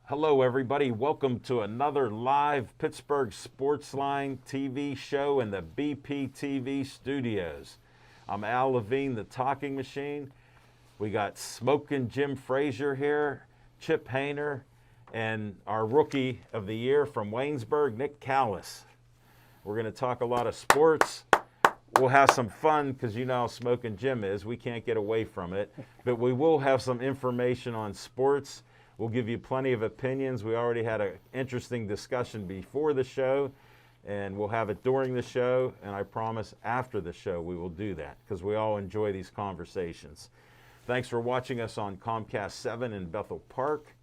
Hello everybody, welcome to another live Pittsburgh Sportsline TV show in the BPTV studios. I'm Al Levine, the talking machine. We got Smokin' Jim Frazier here, Chip Hayner, and our rookie of the year from Waynesburg, Nick Callis. We're going to talk a lot of sports. We'll have some fun because you know how Smokin' Jim is. We can't get away from it. But we will have some information on sports. We'll give you plenty of opinions. We already had an interesting discussion before the show, and we'll have it during the show, and I promise after the show we will do that because we all enjoy these conversations. Thanks for watching us on Comcast 7 in Bethel Park,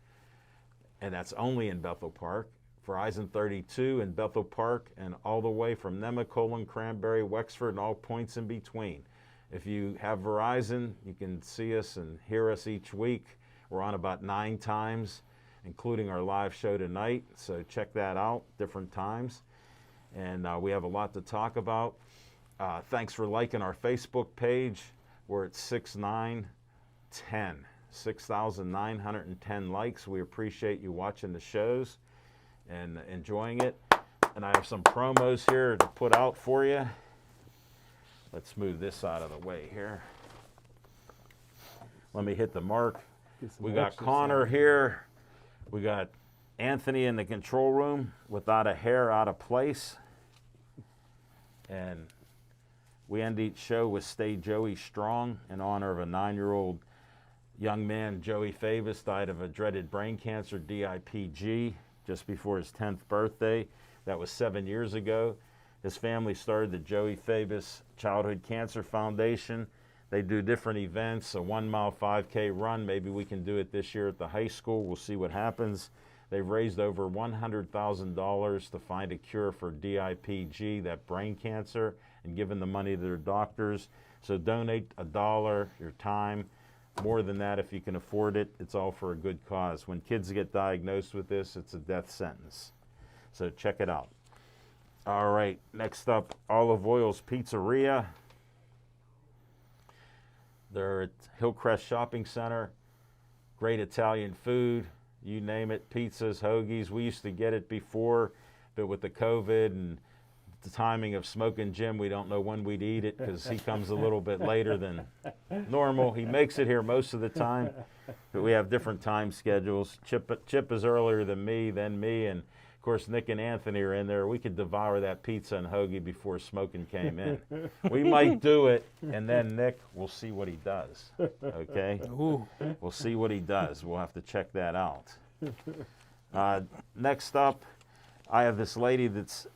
and that's only in Bethel Park, Verizon 32 in Bethel Park, and all the way from Nemacolin, Cranberry, Wexford, and all points in between. If you have Verizon, you can see us and hear us each week. We're on about 9 times, including our live show tonight, so check that out, different times. And we have a lot to talk about. Thanks for liking our Facebook page. We're at 6,910 likes. We appreciate you watching the shows and enjoying it. And I have some promos here to put out for you. Let's move this out of the way here. Let me hit the mark. We got Connor here. We got Anthony in the control room without a hair out of place. And we end each show with Stay Joey Strong in honor of a 9-year-old young man, Joey Favis, died of a dreaded brain cancer, DIPG, just before his 10th birthday. That was 7 years ago. His family started the Joey Favis Childhood Cancer Foundation. They do different events, a 1-mile 5K run. Maybe we can do it this year at the high school. We'll see what happens. They've raised over $100,000 to find a cure for DIPG, that brain cancer, and given the money to their doctors. So donate $1, your time. More than that, if you can afford it, it's all for a good cause. When kids get diagnosed with this, it's a death sentence. So check it out. All right, next up, Olive Oil's Pizzeria. They're at Hillcrest Shopping Center. Great Italian food, you name it, pizzas, hoagies. We used to get it before, but with the COVID and the timing of Smokin' Jim, we don't know when we'd eat it because he comes a little bit later than normal. He makes it here most of the time, but we have different time schedules. Chip is earlier than me, and of course Nick and Anthony are in there. We could devour that pizza and hoagie before Smokin' came in. We might do it, and then Nick, we'll see what he does, okay? Ooh. We'll see what he does. We'll have to check that out. Next up, I have this lady that's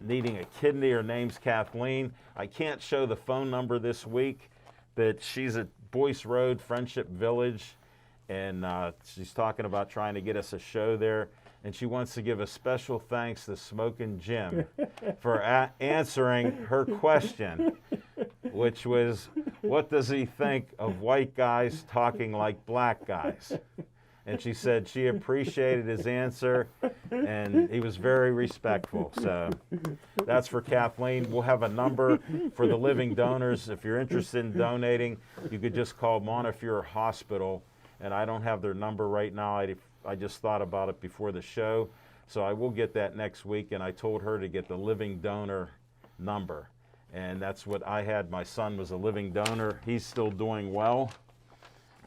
needing a kidney. Her name's Kathleen. I can't show the phone number this week, but she's at Boyce Road, Friendship Village, and she's talking about trying to get us a show there. And she wants to give a special thanks to Smokin' Jim for answering her question, which was, what does he think of white guys talking like black guys? And she said she appreciated his answer, and he was very respectful. So that's for Kathleen. We'll have a number for the living donors. If you're interested in donating, you could just call Montefiore Hospital, and I don't have their number right now. I just thought about it before the show, so I will get that next week, and I told her to get the living donor number, and that's what I had. My son was a living donor. He's still doing well,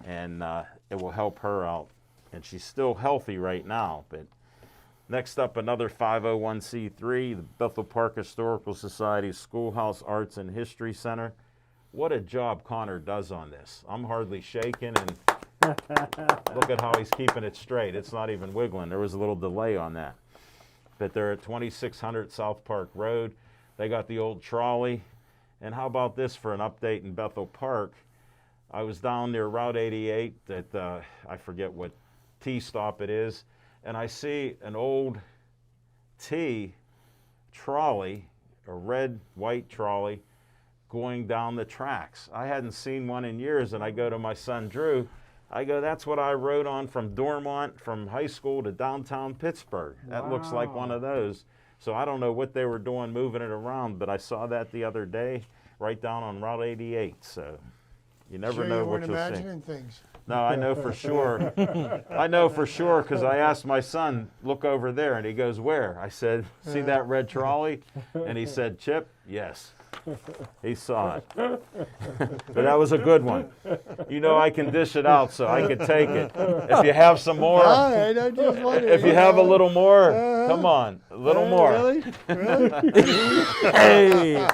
and it will help her out, and she's still healthy right now. But next up, another 501c3, the Bethel Park Historical Society Schoolhouse Arts and History Center. What a job Connor does on this. I'm hardly shaking, and look at how he's keeping it straight. It's not even wiggling. There was a little delay on that. But they're at 2600 South Park Road. They got the old trolley. And how about this for an update in Bethel Park? I was down near Route 88 at, I forget what T-stop it is, and I see an old T trolley, a red, white trolley, going down the tracks. I hadn't seen one in years, and I go to my son Drew. I go, that's what I rode on from Dormont, from high school to downtown Pittsburgh. That looks like one of those. So I don't know what they were doing moving it around, but I saw that the other day right down on Route 88. So you never know what you'll see. Imagining things. No, I know for sure. I know for sure because I asked my son, look over there, and he goes, where? I said, see that red trolley? And he said, Chip, yes. He saw it. But that was a good one. You know I can dish it out, so I can take it. If you have some more, I just wondered, if you have a little more, come on, a little more. Really? Really? Hey,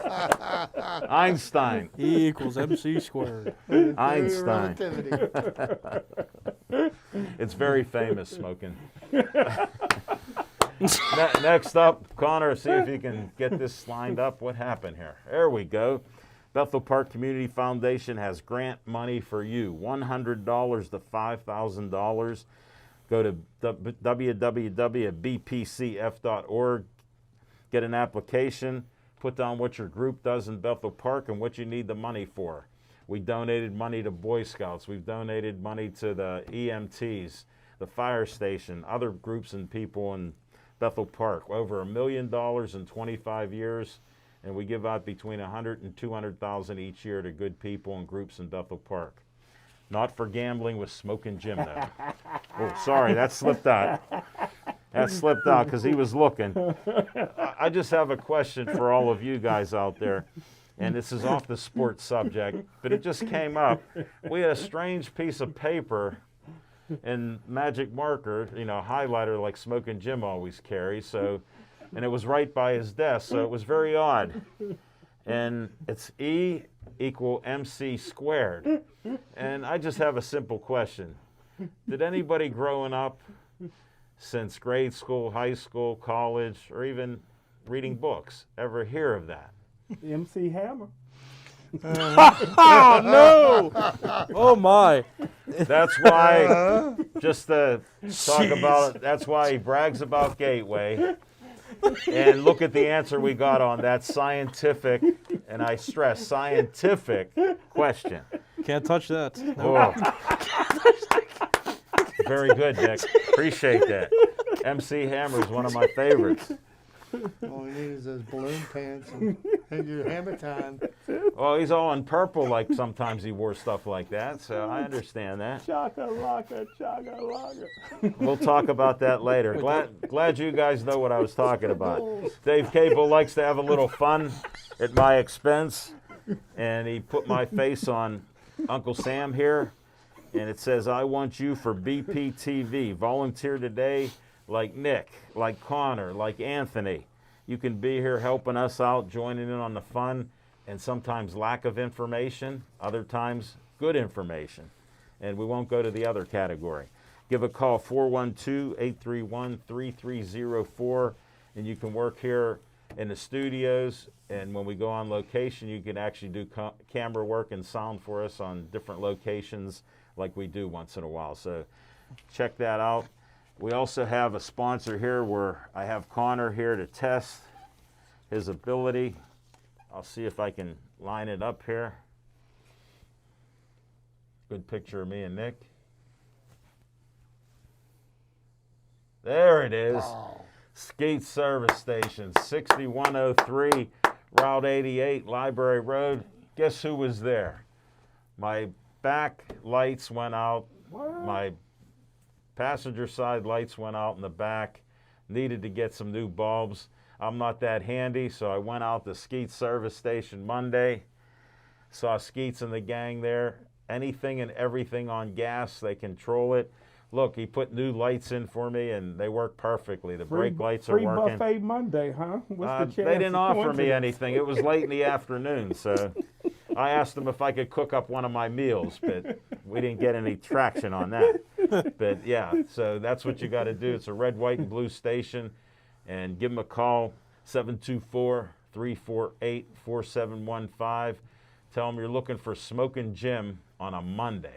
Einstein. E equals MC squared. Einstein. Relativity. It's very famous, smoking. Next up, Connor, see if you can get this lined up. What happened here? There we go. Bethel Park Community Foundation has grant money for you, $100 to $5,000. Go to www.bpcf.org, get an application, put down what your group does in Bethel Park and what you need the money for. We donated money to Boy Scouts. We've donated money to the EMTs, the fire station, other groups and people in Bethel Park. Over $1 million in 25 years, and we give out between $100,000 and $200,000 each year to good people and groups in Bethel Park. Not for gambling with Smoking Jim, though. Oh, sorry, that slipped out. That slipped out because he was looking. I just have a question for all of you guys out there, and this is off the sports subject, but it just came up. We had a strange piece of paper and magic marker, you know, highlighter like Smoking Jim always carries. So, and it was right by his desk, so it was very odd. And it's E equal MC squared. And I just have a simple question. Did anybody growing up since grade school, high school, college, or even reading books ever hear of that? MC Hammer. Oh, no! Oh, my. That's why, just to talk about it, that's why he brags about Gateway. And look at the answer we got on that scientific, and I stress, scientific question. Can't touch that. Oh. Very good, Dick. Appreciate that. MC Hammer is one of my favorites. All you need is those balloon pants and your hammer time. Well, he's all in purple, like sometimes he wore stuff like that, so I understand that. Chaka-laka, chaka-laka. We'll talk about that later. Glad you guys know what I was talking about. Dave Cable likes to have a little fun at my expense, and he put my face on Uncle Sam here, and it says, I want you for BPTV. Volunteer today like Nick, like Connor, like Anthony. You can be here helping us out, joining in on the fun, and sometimes lack of information, other times good information. And we won't go to the other category. Give a call, 412-831-3304, and you can work here in the studios, and when we go on location, you can actually do camera work and sound for us on different locations like we do once in a while. So check that out. We also have a sponsor here where I have Connor here to test his ability. I'll see if I can line it up here. Good picture of me and Nick. There it is. Wow. Skeet Service Station, 6103 Route 88, Library Road. Guess who was there? My back lights went out. What? My passenger side lights went out in the back. Needed to get some new bulbs. I'm not that handy, so I went out to Skeet Service Station Monday. Saw Skeets and the gang there. Anything and everything on gas, they control it. Look, he put new lights in for me, and they work perfectly. The brake lights are Free working. buffet Monday, huh? What's the They chance didn't of offer me coincidence? anything. It was late in the afternoon, so I asked them if I could cook up one of my meals, but we didn't get any traction on that. But yeah, so that's what you got to do. It's a red, white, and blue station, and give them a call, 724-348-4715. Tell them you're looking for Smoking Jim on a Monday.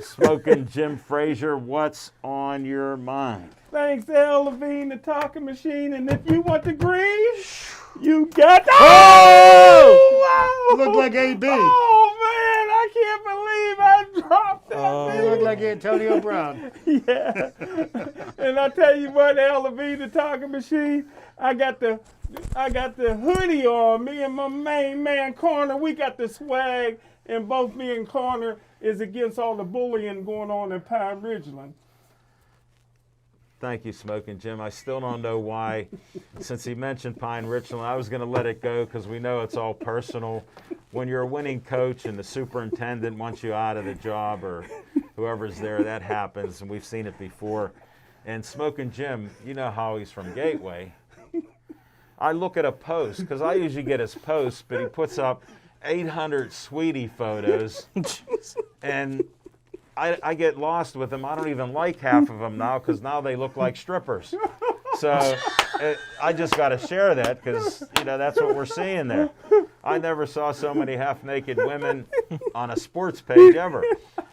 Smoking Jim Frazier, what's on your mind? Thanks, L. Levine, the talking machine. And if you want the green, you got Oh! Look like AB. Oh, man, I can't believe I dropped that. You look like Antonio Brown. Yeah. And I tell you what, L. Levine, the talking machine, I got the hoodie on. Me and my main man, Corner, we got the swag. And both me and Corner is against all the bullying going on in Pine Ridgeland. Thank you, Smoking Jim. I still don't know why, since he mentioned Pine Richland, I was going to let it go because we know it's all personal. When you're a winning coach and the superintendent wants you out of the job or whoever's there, that happens, and we've seen it before. And Smoking Jim, you know how he's from Gateway. I look at a post, because I usually get his posts, but he puts up 800 sweetie photos, and I get lost with them. I don't even like half of them now because now they look like strippers. So I just got to share that because, you know, that's what we're seeing there. I never saw so many half-naked women on a sports page ever.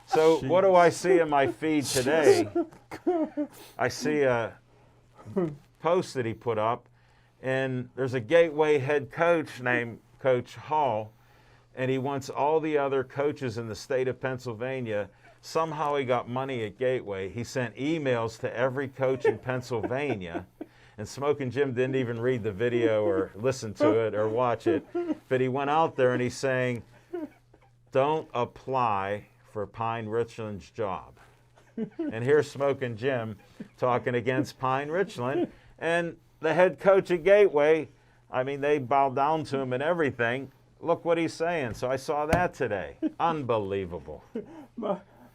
So what do I see in my feed today? I see a post that he put up, and there's a Gateway head coach named Coach Hall, and he wants all the other coaches in the state of Pennsylvania. Somehow he got money at Gateway. He sent emails to every coach in Pennsylvania. And Smoking Jim didn't even read the video or listen to it or watch it. But he went out there and he's saying, don't apply for Pine Richland's job. And here's Smoking Jim talking against Pine Richland. And the head coach at Gateway, I mean, they bow down to him and everything. Look what he's saying. So I saw that today. Unbelievable.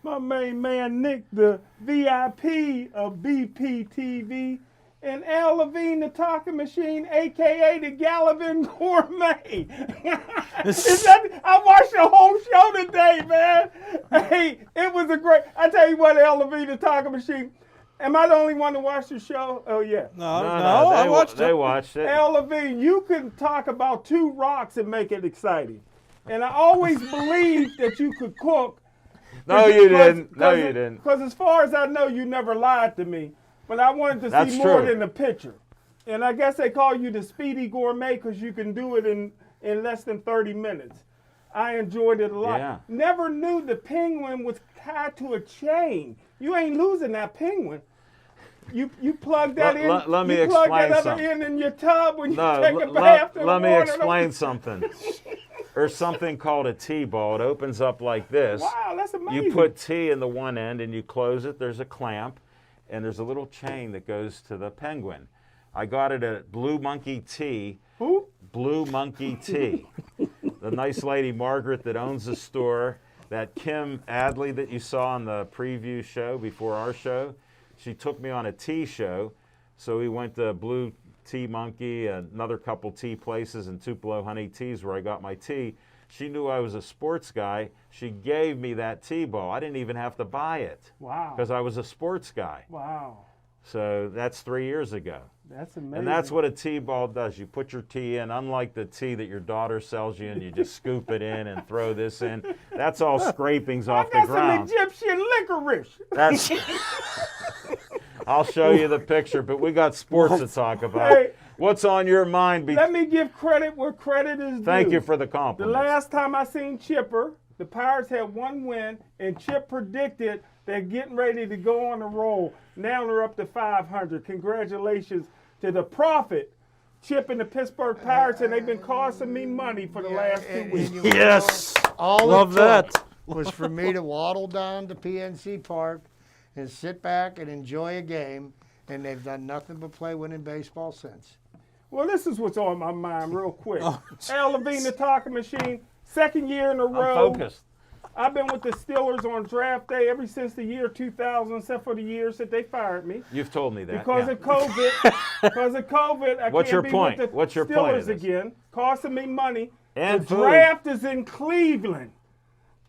My main man, Nick, the VIP of BPTV, and Al Levine, the talking machine, a.k.a. the Gallivan Gourmet. I watched the whole show today, man. Hey, it was a great, I tell you what, Al Levine, the talking machine, am I the only one to watch the show? Oh, yeah. No, I watched They it. watched it. Al Levine, you can talk about two rocks and make it exciting. And I always believed that you could cook. No, you didn't. No, you didn't. Because as far as I know, you never lied to me. But I wanted to That's see more true. than the picture. And I guess they call you the Speedy Gourmet because you can do it in less than 30 minutes. I enjoyed it a lot. Yeah. Never knew the penguin was tied to a chain. You ain't losing that penguin. You plug that in. Let me you plug explain that other something. end in your tub when you No, take a bath. let me explain something. There's something called a T-ball. It opens up like this. Wow, that's amazing. You put T in the one end and you close it. There's a clamp, and there's a little chain that goes to the penguin. I got it at Blue Monkey Tea. Who? Blue Monkey Tea. The nice lady Margaret that owns the store, that Kim Adley that you saw on the preview show before our show, she took me on a tea show. So we went to Blue Tea Monkey, another couple tea places, and Tupelo Honey Teas where I got my tea. She knew I was a sports guy. She gave me that tea ball. I didn't even have to buy it. Wow. Because I was a sports guy. Wow. So that's 3 years ago. That's amazing. And that's what a tea ball does. You put your tea in, unlike the tea that your daughter sells you, and you just scoop it in and throw this in. That's all scrapings off the I got ground. some Egyptian licorice. That's. I'll show you the picture, but we got sports to talk about. Hey, What's on your mind? let me give credit where credit is due. Thank you for the The compliment. last time I seen Chipper, the Pirates had one win, and Chip predicted they're getting ready to go on a roll. Now they're up to 500. Congratulations to the Prophet, Chip and the Pittsburgh Pirates, and they've been costing me money for the last 2 weeks. you know, Yes. all Love it took that. was for me to waddle down to PNC Park and sit back and enjoy a game, and they've done nothing but play winning baseball since. Well, this is what's on my mind real quick. Al Levine, the talking machine, second year in a row. I'm focused. I've been with the Steelers on draft day ever since the year 2000, except for the years that they fired me. You've told me that. Because yeah. of COVID, I What's can't your be point? with the What's your Steelers point of this? again, costing me money. And the food. draft is in Cleveland.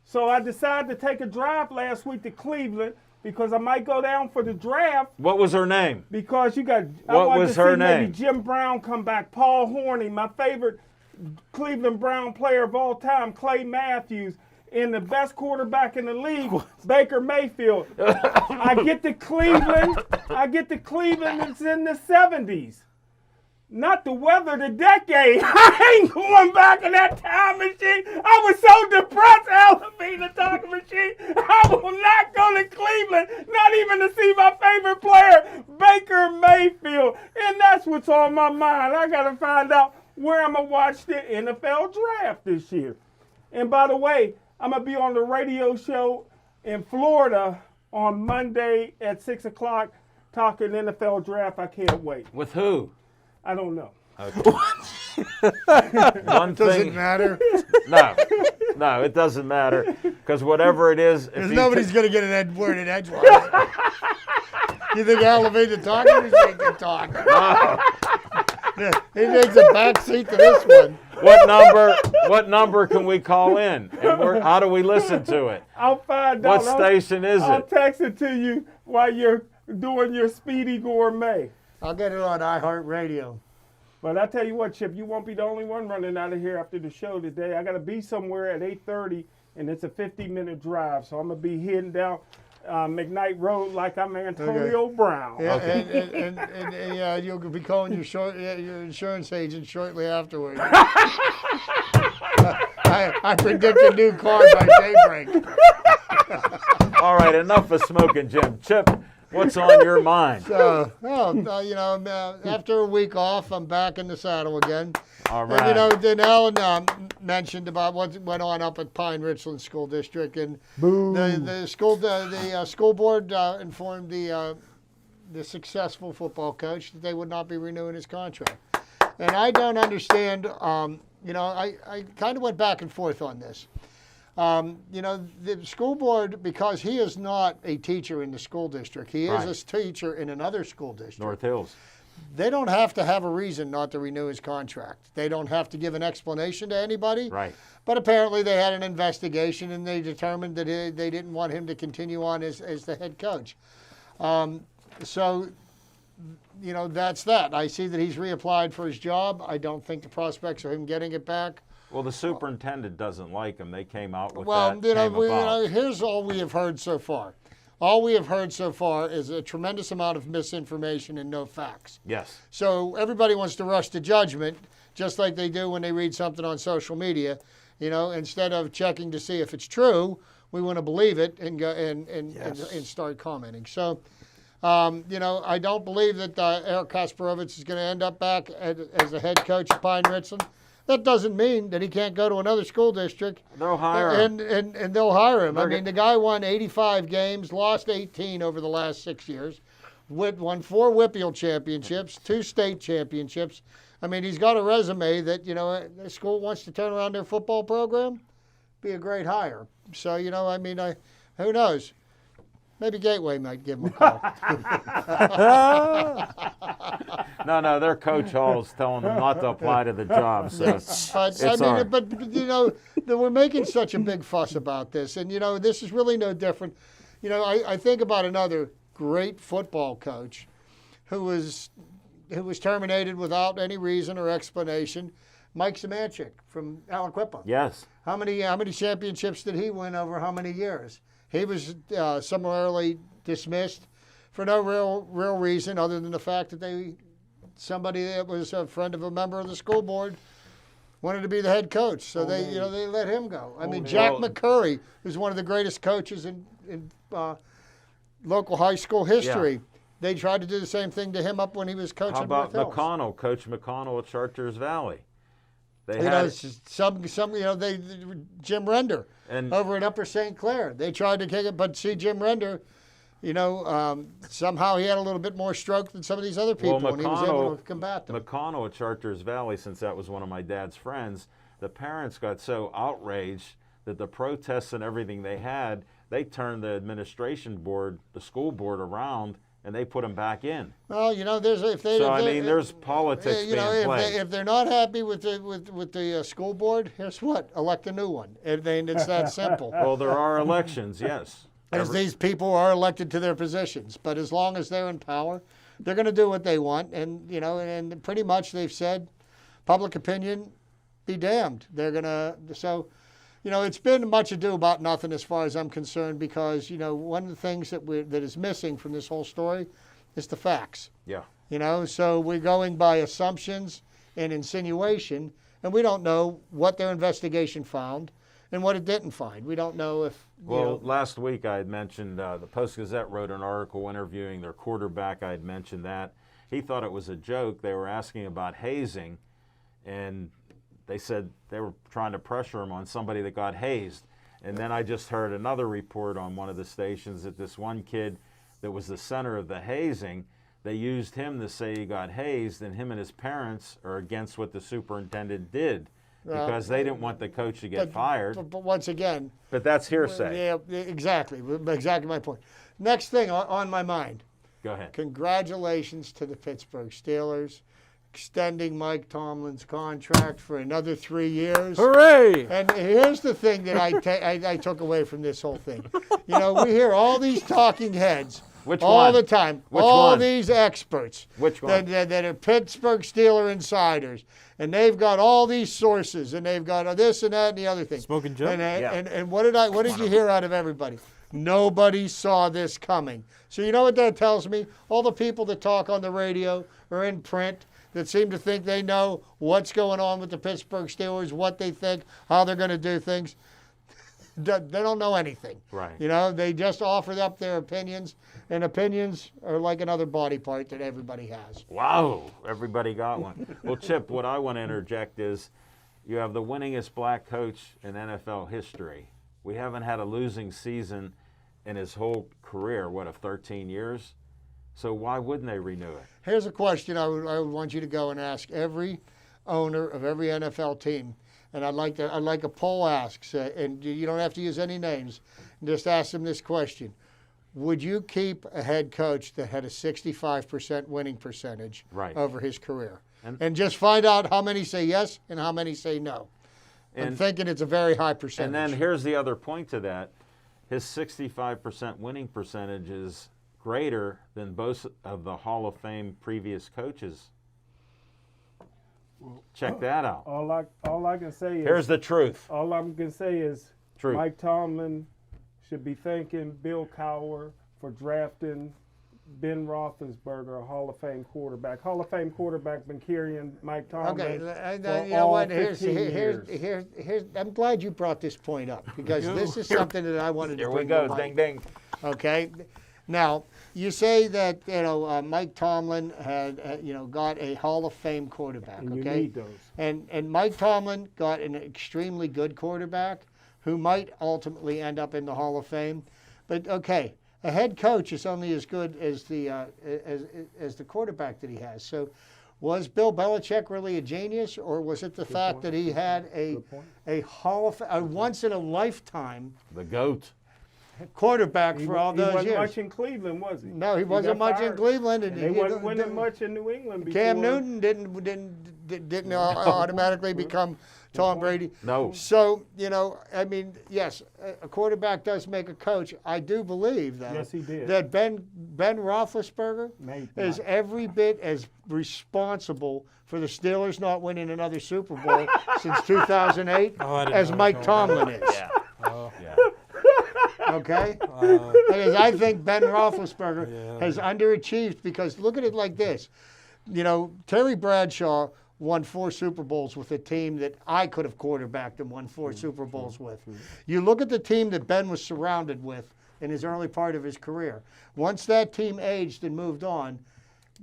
So I decided to take a drive last week to Cleveland because I might go down for the draft What was her name? because you got, I What wanted was to her see maybe name? Jim Brown come back, Paul Horney, my favorite Cleveland Brown player of all time, Clay Matthews, and the best quarterback in the league, Baker Mayfield. I get to Cleveland. It's in the 70s. Not the weather, the decade. I ain't going back in that time machine. I was so depressed, Alavine, the talking machine. I will not go to Cleveland, not even to see my favorite player, Baker Mayfield. And that's what's on my mind. I got to find out where I'm going to watch the NFL draft this year. And by the way, I'm going to be on the radio show in Florida on Monday at 6 o'clock talking NFL draft. I can't wait. With who? I don't know. Okay. One Does thing. it matter? No, it doesn't matter because whatever it is, Because nobody's going to get an word in edgewise. You think Alavine the talking machine can talk? Yeah, he needs a back seat to this one. What number can we call in? And how do we listen to it? I'll find out. What station is I'll it? text it to you while you're doing your Speedy Gourmet. I'll get it on iHeartRadio. But I tell you what, Chip, you won't be the only one running out of here after the show today. I got to be somewhere at 8:30, and it's a 50-minute drive. So I'm going to be heading down McKnight Road like I'm Antonio Brown. Yeah, Okay. and you'll be calling your insurance agent shortly afterwards. I predict a new car by daybreak. All right, enough of smoking, Jim. Chip, what's on your mind? So, after a week off, I'm back in the saddle again. All right. And, then Alan mentioned about what went on up at Pine Richland School District, and the school board informed the successful football coach that they would not be renewing his contract. And I don't understand. I kind of went back and forth on this. The school board, because he is not a teacher in the school district, he is a teacher in another school district. North Hills. They don't have to have a reason not to renew his contract. They don't have to give an explanation to anybody. Right. But apparently they had an investigation and they determined that they didn't want him to continue on as the head coach. That's that. I see that he's reapplied for his job. I don't think the prospects of him getting it back. Well, the superintendent doesn't like him. They came out with Well, that. here's all we have heard so far. All we have heard so far is a tremendous amount of misinformation and no facts. Yes. So everybody wants to rush to judgment, just like they do when they read something on social media. Instead of checking to see if it's true, we want to believe it and go and start commenting. So, I don't believe that Eric Kasparovich is going to end up back as a head coach at Pine Richland. That doesn't mean that he can't go to another school district. They'll hire him. And they'll hire him. The guy won 85 games, lost 18 over the last 6 years, won 4 Whippeal championships, 2 state championships. He's got a resume that, the school wants to turn around their football program, be a great hire. So, who knows? Maybe Gateway might give him a call. No, their coach Hall's telling them not to apply to the job. So we're making such a big fuss about this, and this is really no different. I think about another great football coach who was terminated without any reason or explanation. Mike Szymanczyk from Aliquippa. yes. How many championships did he win over how many years? He was summarily dismissed for no real reason other than the fact that somebody that was a friend of a member of the school board wanted to be the head coach, so they let him go. Jack McCurry, who's one of the greatest coaches in local high school history. Yeah. They tried to do the same thing to him up when he was coaching. How about North Hills. McConnell, Coach McConnell at Chartiers Valley? They Jim Render and over at Upper St. Clair. They tried to kick it, but see, Jim Render, somehow he had a little bit more stroke than some of these other people, and he was able to combat them. McConnell at Chartiers Valley, since that was one of my dad's friends, the parents got so outraged that the protests and everything they had, they turned the administration board, the school board around, and they put him back in. Well, there's politics being played. If they're not happy with the school board, guess what? Elect a new one. It's that simple. Well, there are elections, yes. As these people are elected to their positions, but as long as they're in power, they're going to do what they want, and pretty much they've said, public opinion, be damned. They're going to it's been much ado about nothing as far as I'm concerned because, one of the things that is missing from this whole story is the facts. Yeah. So we're going by assumptions and insinuation, and we don't know what their investigation found and what it didn't find. We don't know if, last week I had mentioned the Post-Gazette wrote an article interviewing their quarterback. I had mentioned that. He thought it was a joke. They were asking about hazing, and they said they were trying to pressure him on somebody that got hazed. And then I just heard another report on one of the stations that this one kid that was the center of the hazing, they used him to say he got hazed, and him and his parents are against what the superintendent did because they didn't want the coach to get fired. But once again. But that's hearsay. Yeah, exactly. Exactly my point. Next thing on my mind. Go ahead. Congratulations to the Pittsburgh Steelers, extending Mike Tomlin's contract for another 3 years. Hooray! And here's the thing that I took away from this whole thing. We hear all these talking heads all the time. These experts. Which one? That are Pittsburgh Steeler insiders. And they've got all these sources, and they've got this and that and the other thing. Smoking Joe? And what did you hear out of everybody? Nobody saw this coming. So you know what that tells me? All the people that talk on the radio or in print that seem to think they know what's going on with the Pittsburgh Steelers, what they think, how they're going to do things, they don't know anything. Right. They just offered up their opinions, and opinions are like another body part that everybody has. Wow, everybody got one. Well, Chip, what I want to interject is you have the winningest black coach in NFL history. We haven't had a losing season in his whole career, of 13 years? So why wouldn't they renew it? Here's a question I would want you to go and ask every owner of every NFL team. And I'd like a poll asks, and you don't have to use any names, just ask them this question. Would you keep a head coach that had a 65% winning percentage over his career? And just find out how many say yes and how many say no. I'm thinking it's a very high percentage. And then here's the other point to that. His 65% winning percentage is greater than both of the Hall of Fame previous coaches. Check that out. All I can say is here's the truth. All I'm gonna say is Truth. Mike Tomlin should be thanking Bill Cowher for drafting Ben Roethlisberger, a Hall of Fame quarterback. Hall of Fame quarterback been carrying Mike Tomlin for you know what? 15 years. Here's I'm glad you brought this point up because this is something that I wanted to Here we bring go. to light. Ding, ding. Okay. Now, you say that Mike Tomlin had got a Hall of Fame quarterback. And you okay, need those. and Mike Tomlin got an extremely good quarterback who might ultimately end up in the Hall of Fame. But okay, a head coach is only as good as the quarterback that he has. So, was Bill Belichick really a genius, or was it the fact that he had a once in a lifetime The GOAT. quarterback for all those He wasn't years? much in Cleveland, was he? No, he wasn't got much in fired. Cleveland, And he wasn't winning much in New England before. Cam Newton didn't automatically become Tom Brady. No. So yes, a quarterback does make a coach. I do believe though. Yes, he did. That Ben Roethlisberger is Mike. every bit as responsible for the Steelers not winning another Super Bowl since 2008 as Mike Tomlin is. Yeah. Yeah. Okay? Because I think Ben Roethlisberger has underachieved because look at it like this. Terry Bradshaw won 4 Super Bowls with a team that I could have quarterbacked and won 4 Super Bowls with. You look at the team that Ben was surrounded with in his early part of his career. Once that team aged and moved on,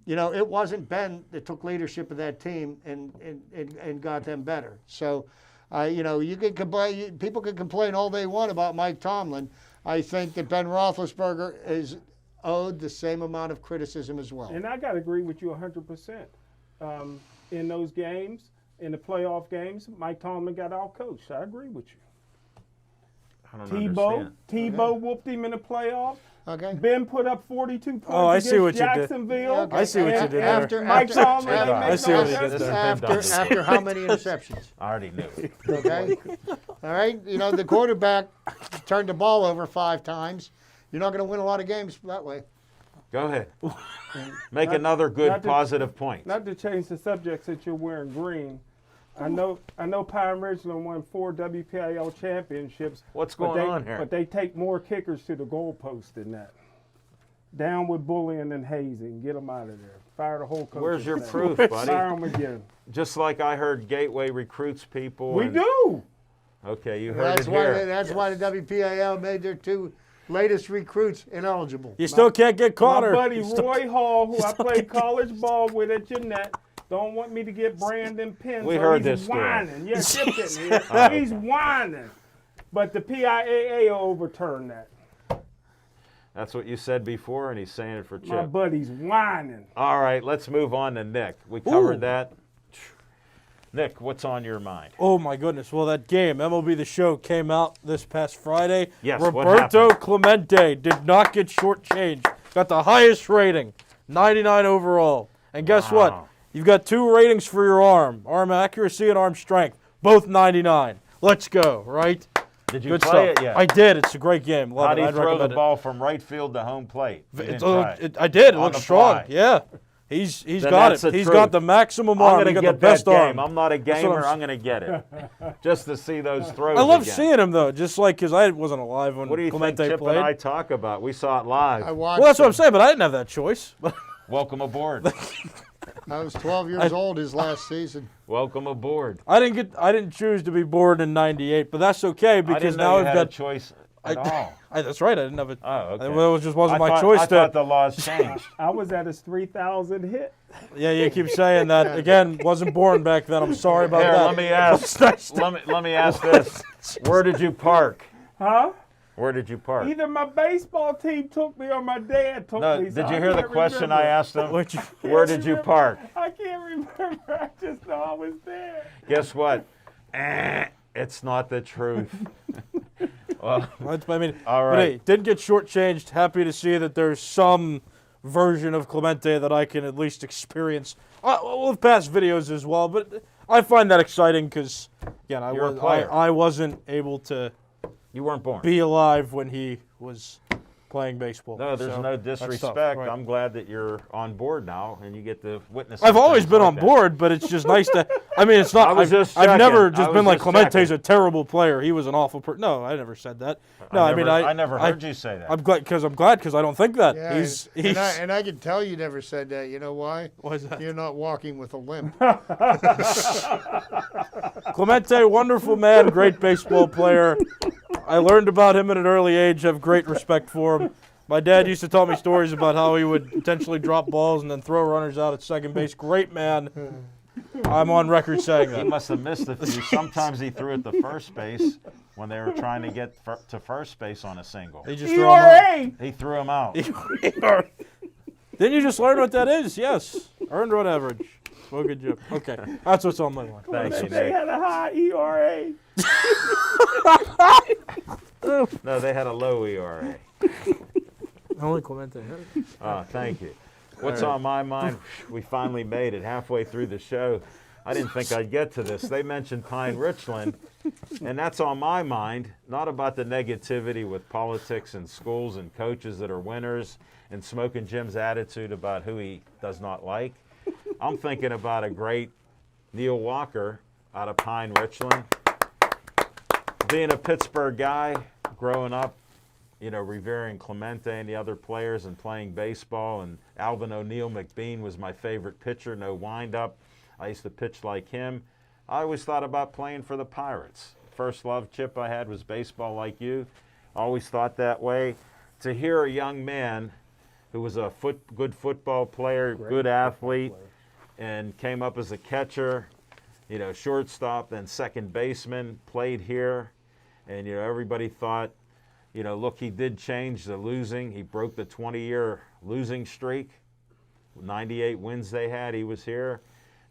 it wasn't Ben that took leadership of that team and got them better. So, you can complain. People can complain all they want about Mike Tomlin. I think that Ben Roethlisberger is owed the same amount of criticism as well. And I got to agree with you 100%. In those games, in the playoff games, Mike Tomlin got out-coached. I agree with you. I don't understand. Tebow whooped him in the playoffs. Okay. Ben put up 42 points I see what against you did. Jacksonville. Okay. I see what you did there. Mike Tomlin, I they made see no what you did adjustments. there. After how many interceptions? I already knew. Okay. All right. The quarterback turned the ball over 5 times. You're not going to win a lot of games that way. Go ahead. Make another good not to- positive point. Not to change the subject since you're wearing green, I know Pine Ridgeland won 4 WPIL championships. What's but going on here? But they take more kickers to the goalpost than that. Down with bullying and hazing. Get them out of there. Fire the whole coach. Where's your proof, buddy? Fire them again. Just like I heard Gateway recruits people. We do. Okay, you heard That's it why. here. That's why the WPIL made their 2 latest recruits ineligible. You still can't get My caught. buddy Roy Hall, who I played college ball with at Jeanette, don't want me to get Brandon Penn. We so heard he's this story. whining. Yes, he's whining. But the PIAA will overturn that. That's what you said before, and he's saying it for My Chip. buddy's whining. All right, let's move on to Nick. We covered Ooh. that. Nick, what's on your mind? Oh my goodness! Well, that game, MLB The Show, came out this past Friday. Yes, what Roberto happened? Clemente did not get shortchanged. Got the highest rating, 99 overall. And guess what? Wow. You've got 2 ratings for your arm accuracy and arm strength, both 99. Let's go, right? Did you Good play stuff. it yet? I did. It's a great game. Love How it. do you I'd throw the recommend it. ball from right field to home plate? You didn't try it. I did. It On looks the strong. fly. Yeah. He's Then got that's it. the He's truth. got the maximum I'm arm. going He to got the get best that arm. game. I'm not a what gamer. I'm I'm going to get it. Just to see those throws I love again. seeing him though, just like because I wasn't alive when What do you Clemente think Chip played. and I talk about? We saw it live. I watched. Well, that's what I'm it. saying, but I didn't have that choice. Welcome aboard. I was 12 years old his last season. Welcome aboard. I didn't choose to be born in '98, but that's okay I because didn't now know you I've had a got. choice at all. That's right. I didn't have it. Oh, okay. Well, it just wasn't my I choice thought the laws changed. I was at his 3,000 hit. Yeah, you keep saying that. Again, wasn't born back then. I'm sorry about Here, that. let me ask. let me ask this. Where did you park? Huh? Where did you park? Either my baseball team took me or my dad took No, me. so did you I hear the can't question remember. I asked him? Where'd you- Where did you park? I can't remember. I just know I was there. Guess what? It's not the truth. Well, I mean, all but hey, right. didn't get shortchanged. Happy to see that there's some version of Clemente that I can at least experience. With past videos as well, but I find that exciting because, again, You're a player. I wasn't able to You weren't born. be alive when he was playing baseball. No, there's So, no that's tough, disrespect. right. I'm glad that you're on board now and you get to witness. I've always things been like on that. board, but it's just nice to. I mean, it's not. I was just I've never checking. I just was been like just Clemente's checking. a terrible player. He was an awful person. No, I never said that. No, I mean, I never heard you say that. I'm glad because I don't think that. Yeah, he's. and I can tell you never said that. You know why? Why is that? You're not walking with a limp. Clemente, wonderful man, great baseball player. I learned about him at an early age. Have great respect for him. My dad used to tell me stories about how he would intentionally drop balls and then throw runners out at second base. Great man. I'm on record saying He that. must have missed a few. Sometimes he threw at the first base when they were trying to get to first base on a single. He just threw him out. ERA. He threw him out. Didn't you just learn what that is? Yes. Earned run average. Well, good job. Okay. That's what's on my mind. Thank you, They Nick. had a high ERA. No, they had a low ERA. Only Clemente. Oh, thank you. What's on my mind? We finally made it halfway through the show. I didn't think I'd get to this. They mentioned Pine Richland, and that's on my mind, not about the negativity with politics and schools and coaches that are winners and Smoking Jim's attitude about who he does not like. I'm thinking about a great Neil Walker out of Pine Richland. Being a Pittsburgh guy, growing up, you know, revering Clemente and the other players and playing baseball, and Alvin O'Neill McBean was my favorite pitcher, no windup. I used to pitch like him. I always thought about playing for the Pirates. First love, Chip, I had was baseball like you. Always thought that way. To hear a young man who was a good football player, good athlete, and came up as a catcher, you know, shortstop, then second baseman, played here, and, you know, everybody thought, you know, look, he did change the losing. He broke the 20-year losing streak. 98 wins they had, he was here.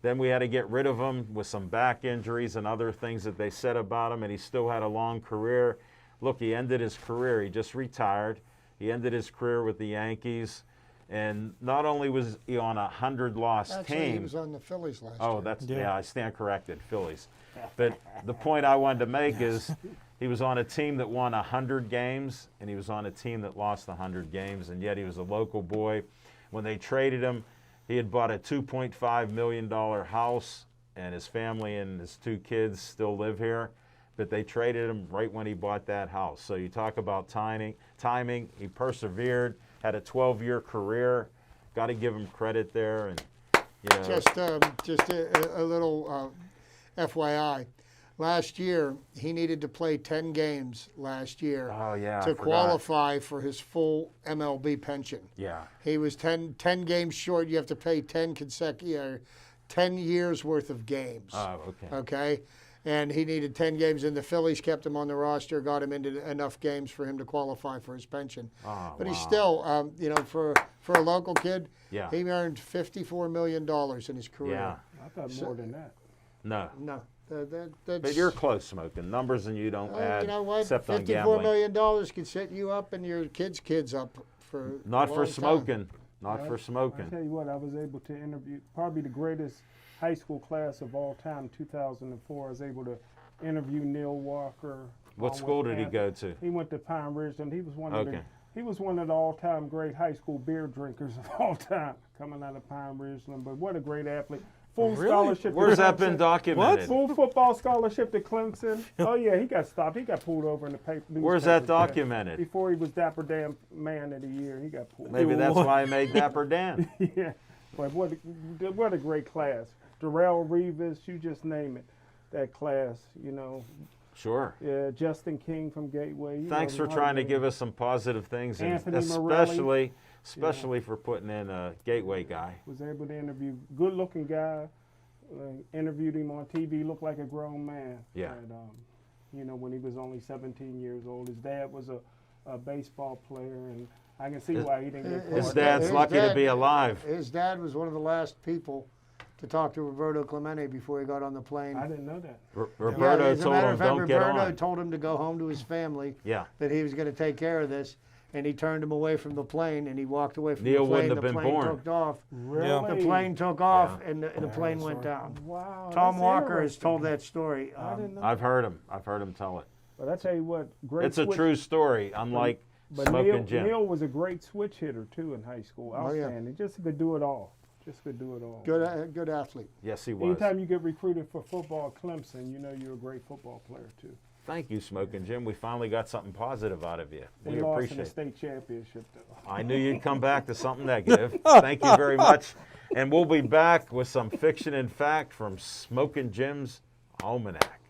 Then we had to get rid of him with some back injuries and other things that they said about him, and he still had a long career. Look, he ended his career. He just retired. He ended his career with the Yankees. And not only was he on a 100-loss Actually, team. he was on the Phillies last Oh, year. that's Yeah. yeah. I stand corrected, Phillies. But the point I wanted to make is he was on a team that won 100 games, and he was on a team that lost 100 games, and yet he was a local boy. When they traded him, he had bought a $2.5 million house and his family and his 2 kids still live here. But they traded him right when he bought that house. So you talk about timing. He persevered, had a 12-year career. Got to give him credit there. And you know, Just a little FYI. Last year, he needed to play 10 games last year oh yeah, I to forgot. qualify for his full MLB pension. Yeah, He was 10 games short. You have to pay 10 years worth of games. oh okay. Okay? And he needed 10 games, and the Phillies kept him on the roster, got him into enough games for him to qualify for his pension. Oh, But he's wow. still, you know, for a local kid, Yeah. he earned $54 million in his career. Yeah, I thought more than that. no. No, that's. But you're close, Smoking. Numbers and you don't add, You know what? except on $54 gambling. million can set you up and your kids up for Not a for long time. smoking. Not Right. for I smoking. tell you what, I was able to interview probably the greatest high school class of all time, 2004. I was able to interview Neil Walker. What along school with did he Anthony. go to? He went to Pine Ridge, and he was one of Okay. he was one of the all-time great high school beer drinkers of all time, coming out of Pine Ridgeland. But what a great athlete! Full Really? scholarship. Where's to that been Clemson. documented? Full football scholarship to Clemson. Oh yeah, he got stopped. He got pulled over in the paper. Where's that newspapers, yeah. documented? Before he was Dapper Dan Man of the Year, he got pulled. Maybe that's why I made Dapper Dan. Yeah, but what a great class. Darrell Reeves, you just name it. That class, you know. Sure. Yeah, Justin King from Gateway. You Thanks know, for trying to give us some positive things, and Anthony Morelli. especially for putting in a Gateway guy. Was able to interview good-looking guy. Interviewed him on TV. Looked like a grown man. Yeah. And, you know, when he was only 17 years old, his dad was a baseball player, and I can see why he didn't get His His called. dad's his lucky to dad- be alive. His dad was one of the last people to talk to Roberto Clemente before he got on the plane. I didn't know that. Roberto as a told matter him, of fact, "Don't get Roberto on." told him to go home to his family, Yeah. that he was going to take care of this, and he turned him away from the plane, and he walked away from Neil the plane. wouldn't have the been plane born. took off. Really? The plane took off, Yeah. and the plane went down. Wow. Tom that's Walker has interesting. told that story. I didn't know. I've heard him. I've heard him tell it. But I tell you what, great. It's a switch- true story, unlike But Smoking Jim. Neil was a great switch hitter too in high school. Oh, yeah. Outstanding. Just could do it all. Just could do it all. Good athlete. Yes, he was. Anytime you get recruited for football at Clemson, you know you're a great football player too. Thank you, Smoking Jim. We finally got something positive out of you. They We lost in appreciate the it. state championship though. I knew you'd come back to something negative. Thank you very much. And we'll be back with some fiction and fact from Smoking Jim's Almanac.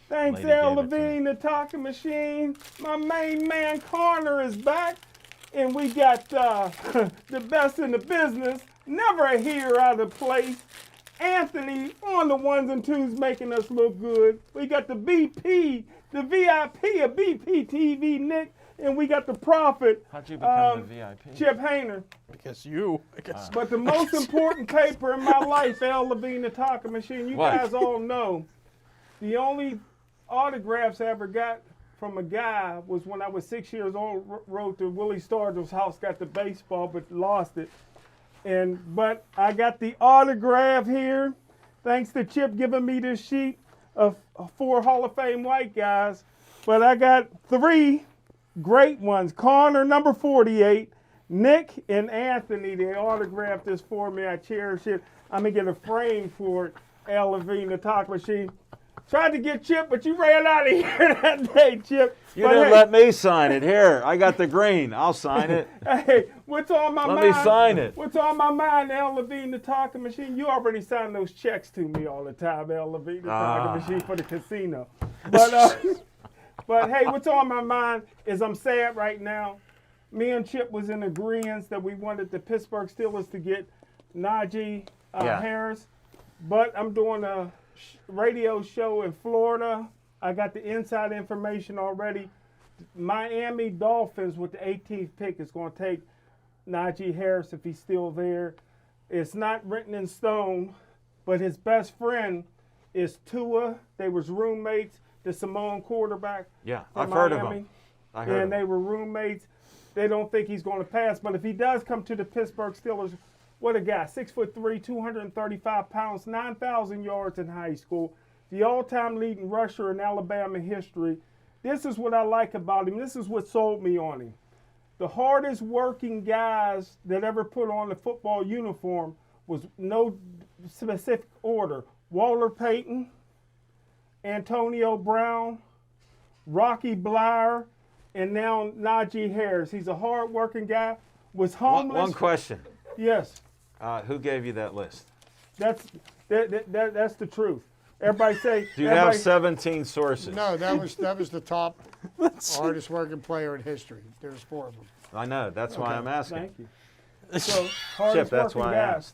Thanks, Lady Al gave it to me. Levine, the talking machine. My main man Corner is back, and we got the best in the business. Never a hero out of place. Anthony on the ones and twos making us look good. We got the BP, the VIP of BP TV, Nick, and we got the prophet, How'd you become the VIP? Chip Hayner. Because you. I guess. But the most important paper in my life, Al Levine, the talking machine, you What? guys all know. The only autographs I ever got from a guy was when I was 6 years old, wrote to Willie Stargell's house, got the baseball, but lost it. But I got the autograph here, thanks to Chip giving me this sheet of 4 Hall of Fame white guys. But I got 3 great ones. Connor, number 48, Nick and Anthony, they autographed this for me. I cherish it. I'm going to get a frame for it. Al Levine, the talk machine. Tried to get Chip, but you ran out of here that day, Chip. You But didn't hey, let me sign it. Here, I got the green. I'll sign it. Hey, what's on my Let mind? me sign it. What's on my mind, Al Levine, the talking machine? You already sign those checks to me all the time, Al Levine, the talking machine for the casino. But hey, what's on my mind is I'm sad right now. Me and Chip was in agreement that we wanted the Pittsburgh Steelers to get Najee Yeah. Harris, but I'm doing a radio show in Florida. I got the inside information already. Miami Dolphins with the 18th pick is going to take Najee Harris if he's still there. It's not written in stone, but his best friend is Tua. They was roommates, the Samoan quarterback. Yeah, from I've heard of Miami. him. I heard of And they him. were roommates. They don't think he's going to pass, but if he does come to the Pittsburgh Steelers, what a guy, 6'3", 235 pounds, 9,000 yards in high school, the all-time leading rusher in Alabama history. This is what I like about him. This is what sold me on him. the hardest working guys that ever put on the football uniform was no specific order. Walter Payton, Antonio Brown, Rocky Bleier, and now Najee Harris. He's a hard-working guy. Was homeless. One question. Yes, Who gave you that list? that's the truth. Everybody say. Do you have 17 sources? No, that was the top hardest working player in history. There's 4 of them. I know. That's why I'm asking. Thank you. So Chip, hardest that's working why I guys.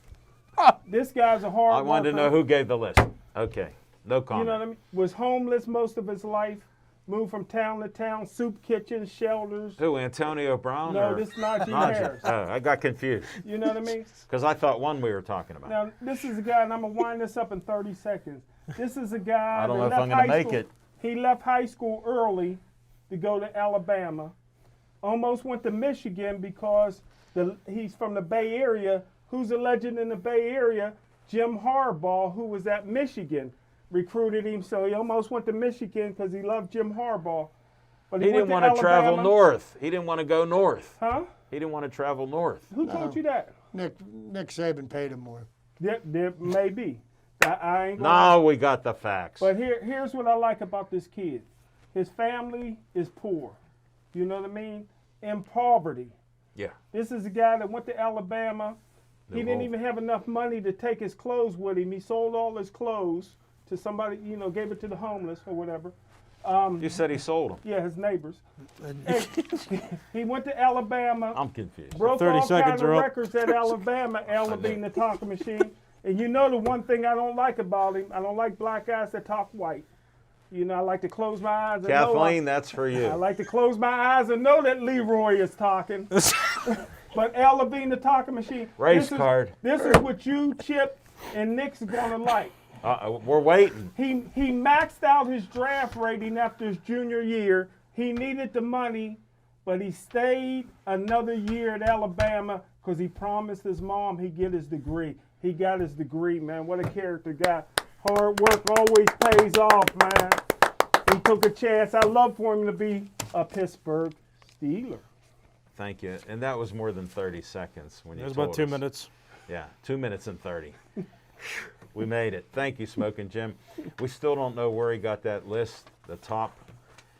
asked. This guy's a hard. I wanted to know who gave the list. Okay. No You comment. know what I mean? Was homeless most of his life. Moved from town to town. Soup kitchens, shelters. Who, Antonio Brown? No, or this is Najee Najee? Harris. Oh, I got confused. You know what I mean? Because I thought one we were talking about. Now, this is a guy, and I'm going to wind this up in 30 seconds. This is a guy I don't that know if I'm left going to high make school. it. He left high school early to go to Alabama. Almost went to Michigan because he's from the Bay Area. Who's a legend in the Bay Area? Jim Harbaugh, who was at Michigan, recruited him. So he almost went to Michigan because he loved Jim Harbaugh. But He didn't want to travel Alabama. north. He didn't want to go north. Huh? He didn't want to travel north. Who told you that? Nick Saban paid him more. There may be. I ain't gonna. No, we got the facts. But here's what I like about this kid. His family is poor. You know what I mean? In poverty. Yeah. This is a guy that went to Alabama. He didn't old. even have enough money to take his clothes with him. He sold all his clothes to somebody, gave it to the homeless or whatever. You said he sold them. Yeah, his neighbors. Hey, he went to Alabama. I'm confused. Broke 30 all seconds kinds of are up. records at Alabama, Alabama the talking machine. And you know the one thing I don't like about him, I don't like black guys that talk white. I like to close my eyes and Kathleen, that's for I you. like to close my eyes and know that Leroy is talking. But Alabama the talking machine. Race card. This is what you, Chip, and Nick's gonna like. We're waiting. He maxed out his draft rating after his junior year. He needed the money, but he stayed another year at Alabama because he promised his mom he'd get his degree. He got his degree, man. What a character guy. Hard work always pays off, man. He took a chance. I love for him to be a Pittsburgh Steeler. Thank you. And that was more than 30 seconds when It you was told about 2 us. minutes. Yeah, 2 minutes and 30. We made it. Thank you, Smoking Jim. We still don't know where he got that list. The top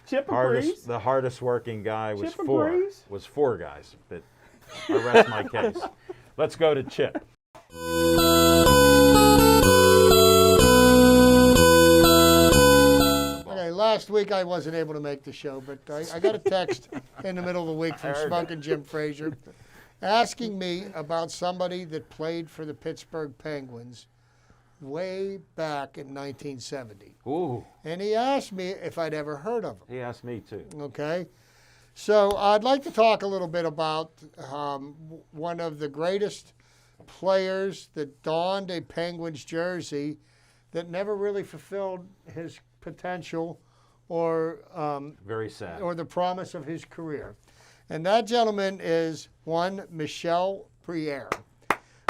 Chip agrees. the hardest working guy was Chip 4. agrees. Was 4 guys. But I rest my case. Let's go to Chip. Okay, last week I wasn't able to make the show, but I got a text in the middle of the week from Smoking Jim Frazier asking me about somebody that played for the Pittsburgh Penguins way back in 1970. Ooh, And he asked me if I'd ever heard of him. he asked me too. Okay. So I'd like to talk a little bit about one of the greatest players that donned a Penguins jersey that never really fulfilled his potential or Very sad. the promise of his career. And that gentleman is one Michel Briere.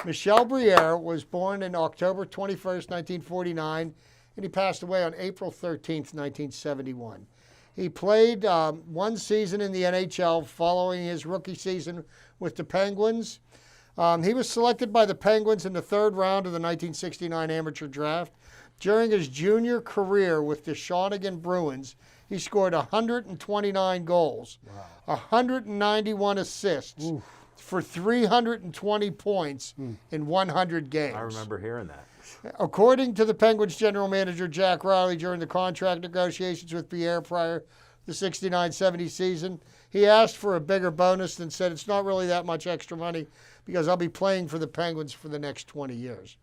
Michel Briere was born on October 21st, 1949, and he passed away on April 13th, 1971. He played one season in the NHL following his rookie season with the Penguins. He was selected by the Penguins in the third round of the 1969 amateur draft. During his junior career with the Shawinigan Bruins, he scored 129 goals, 191 assists for 320 points in 100 games. I remember hearing that. According to the Penguins general manager Jack Riley during the contract negotiations with Briere prior to the 69-70 season, he asked for a bigger bonus and said, "It's not really that much extra money because I'll be playing for the Penguins for the next 20 years."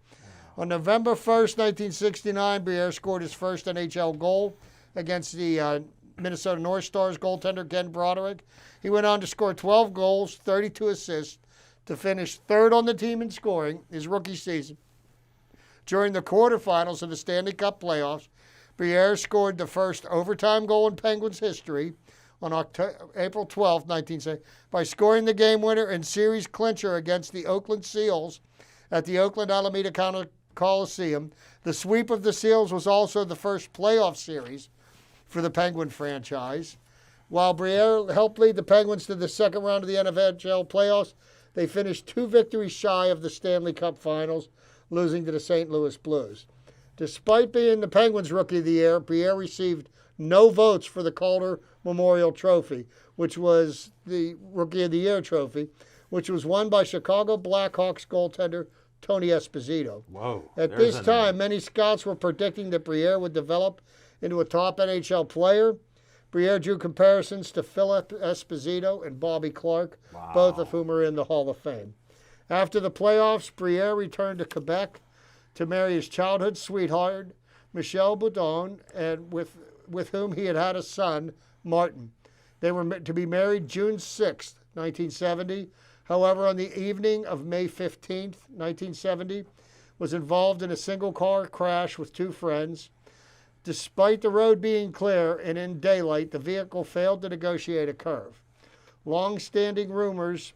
On November 1st, 1969, Briere scored his first NHL goal against the Minnesota North Stars goaltender Ken Broderick. He went on to score 12 goals, 32 assists, to finish third on the team in scoring his rookie season. During the quarterfinals of the Stanley Cup playoffs, Briere scored the first overtime goal in Penguins history on April 12, 1970, by scoring the game winner and series clincher against the Oakland Seals at the Oakland Alameda Coliseum. The sweep of the Seals was also the first playoff series for the Penguin franchise. While Briere helped lead the Penguins to the second round of the NHL playoffs, they finished 2 victories shy of the Stanley Cup Finals, losing to the St. Louis Blues. Despite being the Penguins' Rookie of the Year, Briere received no votes for the Calder Memorial Trophy, which was the Rookie of the Year trophy, which was won by Chicago Blackhawks goaltender Tony Esposito. Whoa. At there's this a time, name. many scouts were predicting that Briere would develop into a top NHL player. Briere drew comparisons to Philip Esposito and Bobby Clarke, both of whom are in the Hall of Fame. After the playoffs, Briere returned to Quebec to marry his childhood sweetheart, Michelle Boudon, and with whom he had a son, Martin. They were to be married June 6, 1970. However, on the evening of May 15, 1970, was involved in a single-car crash with 2 friends. Despite the road being clear and in daylight, the vehicle failed to negotiate a curve. Long-standing rumors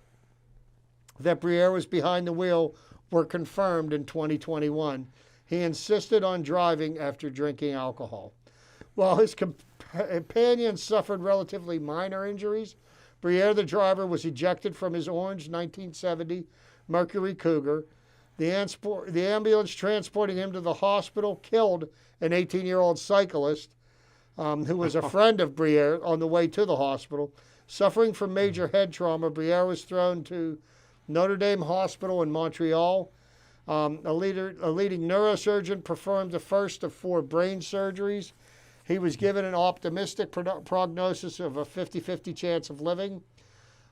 that Briere was behind the wheel were confirmed in 2021. He insisted on driving after drinking alcohol. While his companions suffered relatively minor injuries, Briere, the driver, was ejected from his orange 1970 Mercury Cougar. The ambulance transporting him to the hospital killed an 18-year-old cyclist who was a friend of Briere on the way to the hospital. Suffering from major head trauma, Briere was thrown to Notre Dame Hospital in Montreal. A leading neurosurgeon performed the first of 4 brain surgeries. He was given an optimistic prognosis of a 50-50 chance of living.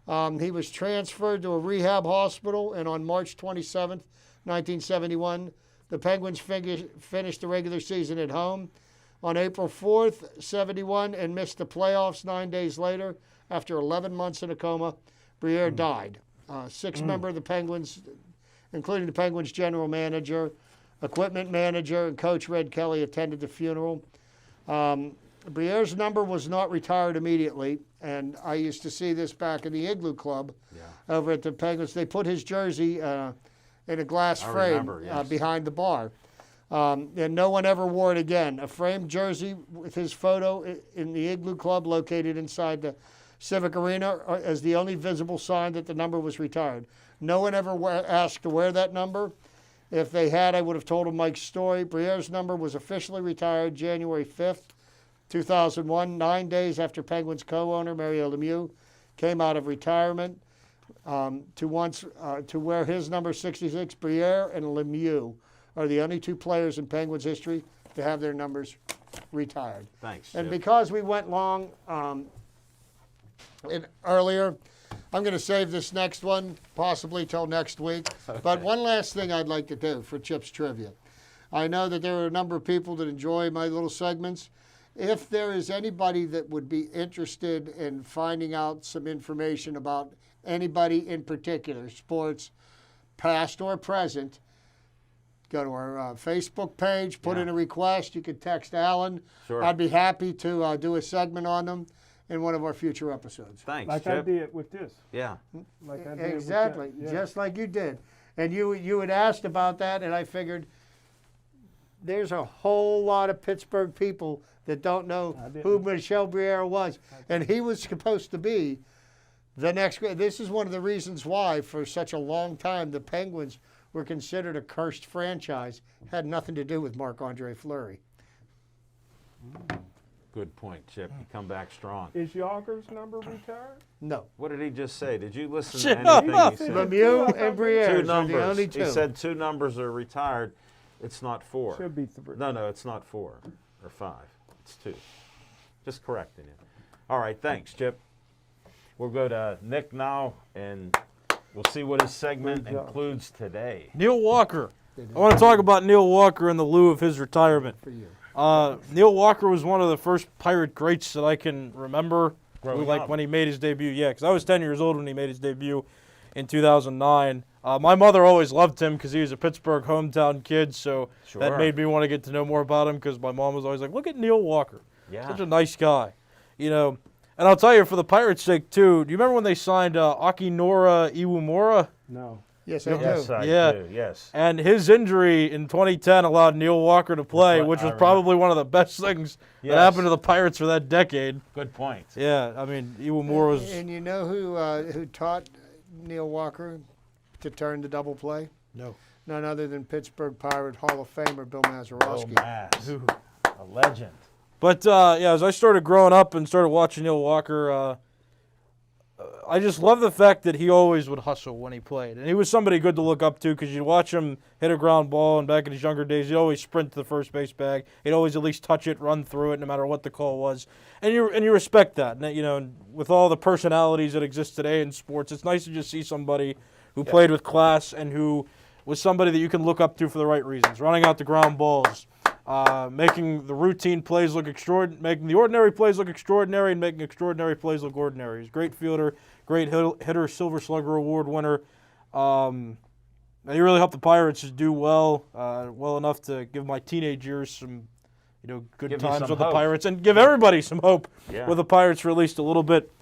He was transferred to a rehab hospital, and on March 27, 1971, the Penguins finished the regular season at home. On April 4th, 71, and missed the playoffs 9 days later, after 11 months in a coma, Briere died. 6 members of the Penguins, including the Penguins' general manager, equipment manager, and coach Red Kelly, attended the funeral. Briere's number was not retired immediately, and I used to see this back in the Igloo Club over at the Penguins. They put his jersey in a glass frame behind the bar, and no one ever wore it again. A framed jersey with his photo in the Igloo Club located inside the Civic Arena as the only visible sign that the number was retired. No one ever asked to wear that number. If they had, I would have told them Mike's story. Briere's number was officially retired January 5th, 2001, 9 days after Penguins co-owner Mario Lemieux came out of retirement to wear his number 66. Briere and Lemieux are the only 2 players in Penguins history to have their numbers retired. Thanks, And Chip. because we went long earlier, I'm going to save this next one possibly till next week. Okay. But one last thing I'd like to do for Chip's Trivia. I know that there are a number of people that enjoy my little segments. If there is anybody that would be interested in finding out some information about anybody in particular, sports, past or present, go to our Facebook page, put in a request. You could text Alan. Sure. I'd be happy to do a segment on them in one of our future episodes. Thanks, Like Chip. I did with this. Yeah. Like I did Exactly, with that. Yeah. just like you did. And you had asked about that, and I figured there's a whole lot of Pittsburgh people that don't know who Michel Briere was. And he was supposed to be the next great. This is one of the reasons why, for such a long time, the Penguins were considered a cursed franchise. Had nothing to do with Marc-Andre Fleury. Good point, Chip. You come back strong. Is Yager's number retired? No. What did he just say? Did you listen Shut to anything up. he said? Lemieux and Briere Two are the numbers. only 2. He said 2 numbers are retired. It's not 4. Should be 3. No, it's not 4 or 5. It's 2. Just correcting you. All right, thanks, Chip. We'll go to Nick now, and we'll see what his segment Good job. includes today. Neil Walker. I want to talk about Neil Walker in the lieu of his retirement. For you. Neil Walker was one of the first Pirate greats that I can remember, Growing like up. when he made his debut. Yeah, because I was 10 years old when he made his debut in 2009. My mother always loved him because he was a Pittsburgh hometown kid, so Sure. that made me want to get to know more about him because my mom was always like, look at Neil Walker. Yeah. Such a nice guy. You know, and I'll tell you, for the Pirates' sake, too, do you remember when they signed Akinora Iwamura? No. Yes, I Yes, do. I Yeah. do. Yes. And his injury in 2010 allowed Neil Walker to play, which was I probably one of the best things that Yes. happened to the Pirates for that decade. Good point. Yeah, I mean, Ewan Moore was. And you know who taught Neil Walker to turn to double play? No. None other than Pittsburgh Pirate Hall of Famer Bill Oh, Mazeroski. Maz. A legend. But yeah, as I started growing up and started watching Neil Walker, I just love the fact that he always would hustle when he played. And he was somebody good to look up to because you'd watch him hit a ground ball, and back in his younger days, he'd always sprint to the first base bag. He'd always at least touch it, run through it, no matter what the call was. And you respect that. And, you know, with all the personalities that exist today in sports, it's nice to just see somebody who played with class and who was somebody that you can look up to for the right reasons, running out the ground balls, making the routine plays look extraordinary, making the ordinary plays look extraordinary, and making extraordinary plays look ordinary. He's a great fielder, great hitter, Silver Slugger Award winner. And he really helped the Pirates do well enough to give my teenage years some, good Give you times some with the hope. Pirates and give everybody some hope Yeah. with the Pirates for at least a little bit.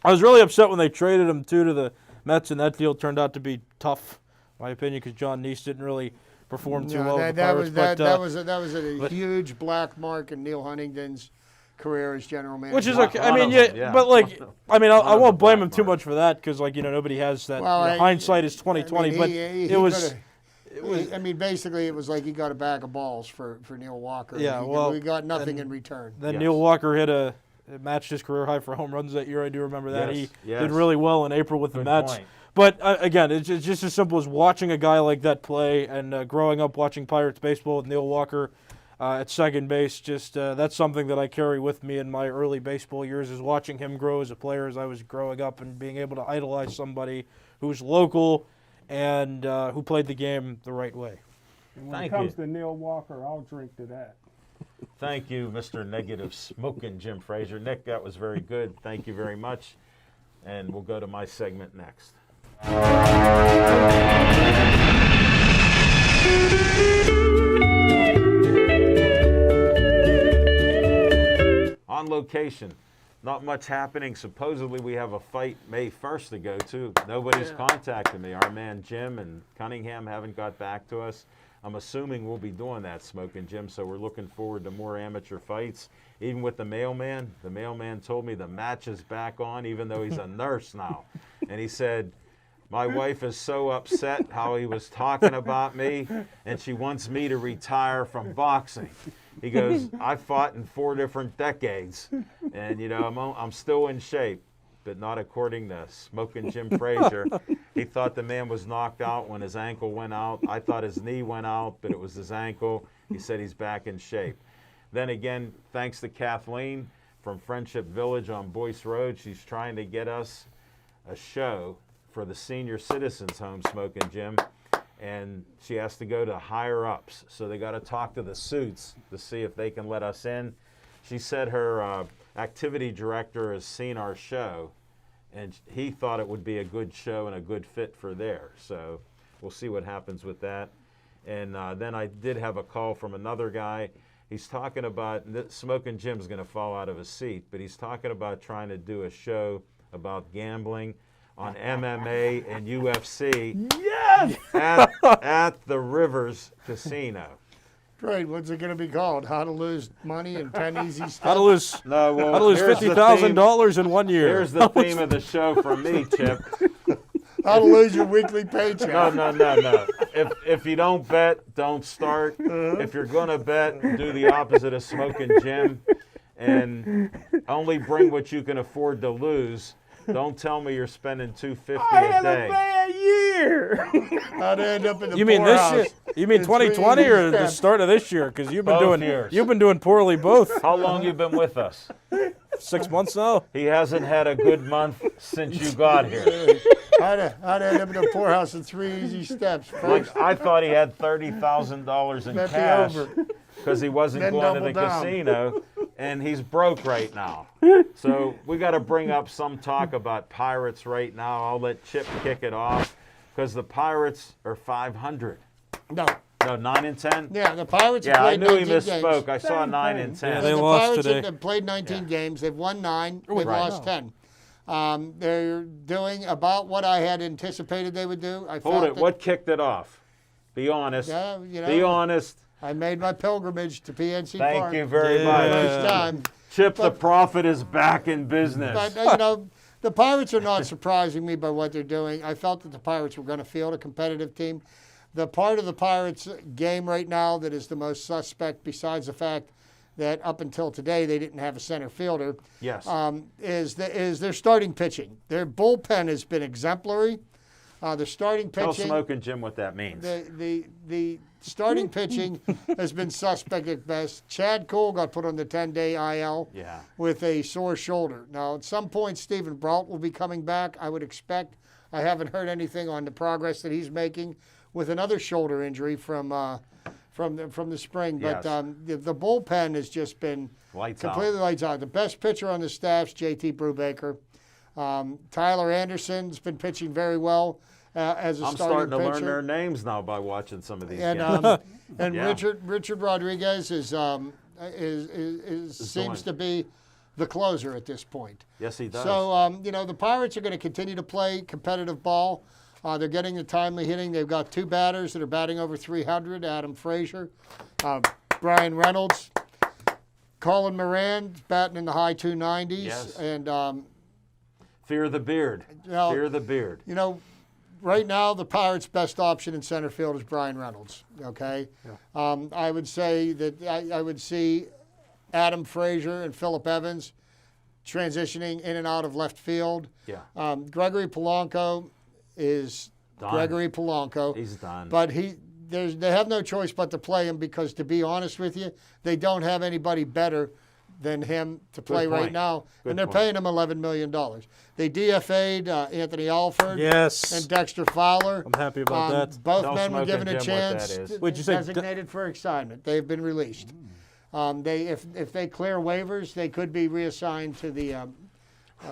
I was really upset when they traded him to the Mets, and that deal turned out to be tough, in my opinion, because John Neese didn't really perform too well with the Pirates. That was a huge black mark in Neil Huntington's career as general manager. Which is One okay. of I mean, them, yeah, yeah. but like, I mean, I of won't the blame black him too marks. much for that because, like, nobody has that. Well, hindsight is 20/20, but basically, it was like he got a bag of balls for Neil Walker. Yeah, well, we got nothing in return. then Yes. Neil Walker it matched his career high for home runs that year. I do remember that. Yes, He yes. did really well in April with the Good Mets. point. But again, it's just as simple as watching a guy like that play and growing up watching Pirates baseball with Neil Walker at second base. Just that's something that I carry with me in my early baseball years, is watching him grow as a player as I was growing up and being able to idolize somebody who's local and who played the game the right way. When Thank it comes you. to Neil Walker, I'll drink to that. Thank you, Mr. Negative Smoking Jim Frazier. Nick, that was very good. Thank you very much. And we'll go to my segment next. On location, not much happening. Supposedly we have a fight May 1st to go to. Nobody's contacted me. Our man Jim and Cunningham haven't got back to us. I'm assuming we'll be doing that, Smoking Jim, so we're looking forward to more amateur fights. Even with the mailman told me the match is back on, even though he's a nurse now. And he said, my wife is so upset how he was talking about me, and she wants me to retire from boxing. He goes, I fought in 4 different decades, and I'm still in shape, but not according to Smoking Jim Frazier. He thought the man was knocked out when his ankle went out. I thought his knee went out, but it was his ankle. He said he's back in shape. Then again, thanks to Kathleen from Friendship Village on Boyce Road, she's trying to get us a show for the senior citizens home, Smoking Jim. And she has to go to higher ups. So they got to talk to the suits to see if they can let us in. She said her activity director has seen our show, and he thought it would be a good show and a good fit for there. So we'll see what happens with that. And then I did have a call from another guy. He's talking about, Smoking Jim's going to fall out of his seat, but he's talking about trying to do a show about gambling on MMA and UFC Yes! at the Rivers Casino. Great. What's it going to be called? How to lose money in 10 easy steps? How to lose No, well, how to lose here's the $50,000 in 1 year. Here's the theme of the show from me, Chip. How to lose your weekly paycheck? No. If you don't bet, don't start. If you're gonna bet, do the opposite of Smoking Jim, and only bring what you can afford to lose. Don't tell me you're spending $250 I a had a day. bad year. How'd end up in the You mean this poorhouse? year? You mean in 2020 3 or the steps. start of this year? Because you've been Both years. you've been doing poorly both. How long you been with us? 6 months now. He hasn't had a good month since you got here. How'd end up in the poorhouse in 3 easy steps? Like First, I thought he had $30,000 in bet me cash over. because he wasn't Then going to the double down. casino, and he's broke right now. So we got to bring up some talk about Pirates right now. I'll let Chip kick it off because the Pirates are 500. No. No, 9 and 10. Yeah, the Pirates have Yeah, I played knew he 19 games. misspoke. I saw Same 9 thing. and 10. Yeah, they the lost Pirates today. have played 19 games. They've won 9. They've Right. lost 10. They're doing about what I had anticipated they would do. Hold it. What kicked it off? Be honest. Be honest. I made my pilgrimage to PNC Park. Thank you very For much. the first time. Chip the Prophet is back in business. But, the Pirates are not surprising me by what they're doing. I felt that the Pirates were going to field a competitive team. The part of the Pirates game right now that is the most suspect, besides the fact that up until today they didn't have a center fielder, Yes. is their starting pitching. Their bullpen has been exemplary. The starting pitching. Tell Smoke and Jim what that means. The starting pitching has been suspect at best. Chad Cole got put on the 10-day IL with a sore shoulder. Now, at some point, Stephen Brault will be coming back, I would expect. I haven't heard anything on the progress that he's making with another shoulder injury from the spring. Yes. But the bullpen has just been completely lights out. The best pitcher on the staff's J.T. Brubaker. Tyler Anderson's been pitching very well as a I'm starting starting to pitcher. learn their names now by watching some of these And games. and Yeah. Richard Rodriguez seems to be the closer at this point. Yes, he does. So the Pirates are going to continue to play competitive ball. They're getting the timely hitting. They've got two batters that are batting over 300. Adam Frazier, Brian Reynolds, Colin Moran batting in the high 290s, Yes. and Fear the beard. Fear the beard. Right now, the Pirates' best option in center field is Brian Reynolds. Okay, I would say that I would see Adam Frazier and Phillip Evans transitioning in and out of left field. Yeah. Gregory Polanco is Done. Gregory Polanco. He's done. But they have no choice but to play him because, to be honest with you, they don't have anybody better than him to play right now, and they're paying him $11 million. They DFA'd Anthony Alford and Dexter Fowler. I'm happy about that. Both men were given a chance. What'd you say? Designated for assignment. They've been released. If they clear waivers, they could be reassigned to the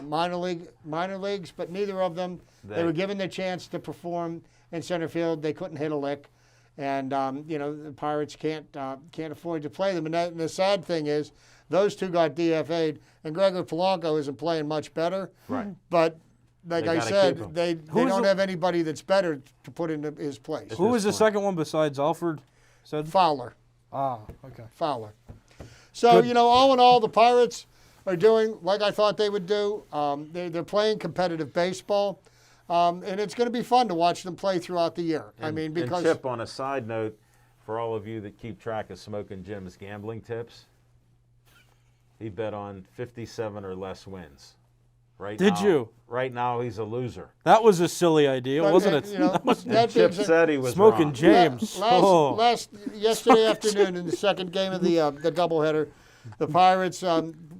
minor leagues, but neither of them. They were given the chance to perform in center field. They couldn't hit a lick, and the Pirates can't afford to play them. And the sad thing is, those two got DFA'd, and Gregory Polanco isn't playing much better. Right. But like I said, they don't the- have anybody that's better to put in his place. Who was the second one besides Alford? Said Fowler. Ah, okay. Fowler. So, all in all, the Pirates are doing like I thought they would do. They're playing competitive baseball, and it's going to be fun to watch them play throughout the year. And Chip, on a side note, for all of you that keep track of Smoke and Jim's gambling tips, he bet on 57 or less wins. Did you? Right now, he's a loser. That was a silly idea, wasn't it? And Chip said he was Smoking wrong. James. Yesterday afternoon in the second game of the doubleheader, the Pirates